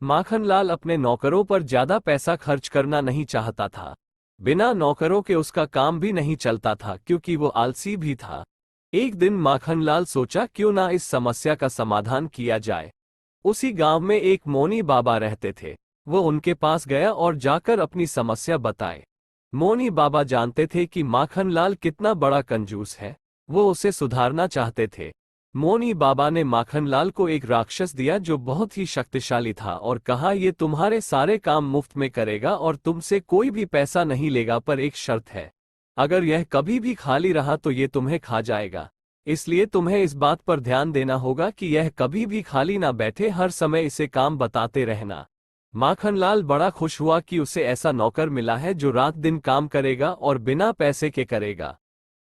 माखनलाल अपने नौकरों पर ज्यादा पैसा खर्च करना नहीं चाहता था। बिना नौकरों के उसका काम भी नहीं चलता था क्योंकि वो आलसी भी था। एक दिन माखनलाल सोचा क्यों ना इस समस्या का समाधान किया जाए। उसी गांव में एक मोनी बाबा रहते थे। वो उनके पास गया और जाकर अपनी समस्या बताए। मोनी बाबा जानते थे कि माखनलाल कितना बड़ा कंजूस है। वो उसे सुधारना चाहते थे। मोनी बाबा ने माखनलाल को एक राक्षस दिया जो बहुत ही शक्तिशाली था और कहा ये तुम्हारे सारे काम मुफ्त में करेगा और तुमसे कोई भी पैसा नहीं लेगा, पर एक शर्त है। अगर यह कभी भी खाली रहा तो ये तुम्हें खा जाएगा। इसलिए तुम्हें इस बात पर ध्यान देना होगा कि यह कभी भी खाली ना बैठे, हर समय इसे काम बताते रहना। माखनलाल बड़ा खुश हुआ कि उसे ऐसा नौकर मिला है जो रात दिन काम करेगा और बिना पैसे के करेगा।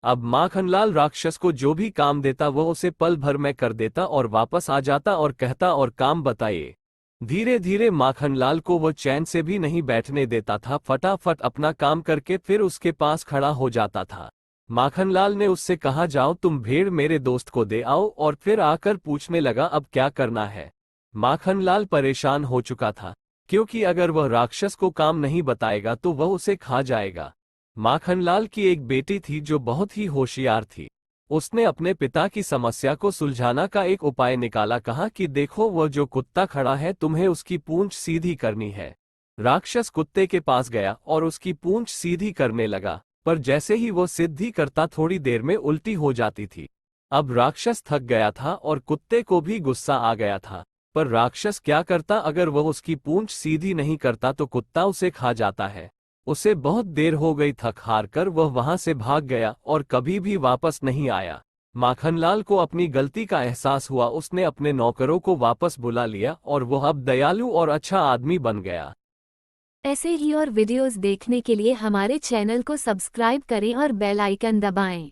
अब माखनलाल राक्षस को जो भी काम देता वो उसे पल भर में कर देता और वापस आ जाता और कहता और काम बताइए। धीरे धीरे माखनलाल को वो चैन से भी नहीं बैठने देता था, फटाफट अपना काम करके फिर उसके पास खड़ा हो जाता था। माखनलाल ने उससे कहा जाओ तुम भेड़ मेरे दोस्त को दे आओ, और फिर आकर पूछने लगा अब क्या करना है। माखनलाल परेशान हो चुका था क्योंकि अगर वह राक्षस को काम नहीं बताएगा तो वह उसे खा जाएगा। माखनलाल की एक बेटी थी जो बहुत ही होशियार थी। उसने अपने पिता की समस्या को सुलझाना का एक उपाय निकाला। कहा कि देखो वह जो कुत्ता खड़ा है तुम्हें उसकी पूंछ सीधी करनी है। राक्षस कुत्ते के पास गया और उसकी पूंछ सीधी करने लगा, पर जैसे ही वो सीधी करता थोड़ी देर में उल्टी हो जाती थी। अब राक्षस थक गया था और कुत्ते को भी गुस्सा आ गया था, पर राक्षस क्या करता, अगर वह उसकी पूंछ सीधी नहीं करता तो कुत्ता उसे खा जाता है। उसे बहुत देर हो गई, थक हार कर वह वहां से भाग गया और कभी भी वापस नहीं आया। माखनलाल को अपनी गलती का एहसास हुआ। उसने अपने नौकरों को वापस बुला लिया और वह अब दयालु और अच्छा आदमी बन गया। ऐसे ही और वीडियोस देखने के लिए हमारे चैनल को सब्सक्राइब करें और बेल आइकन दबाएं।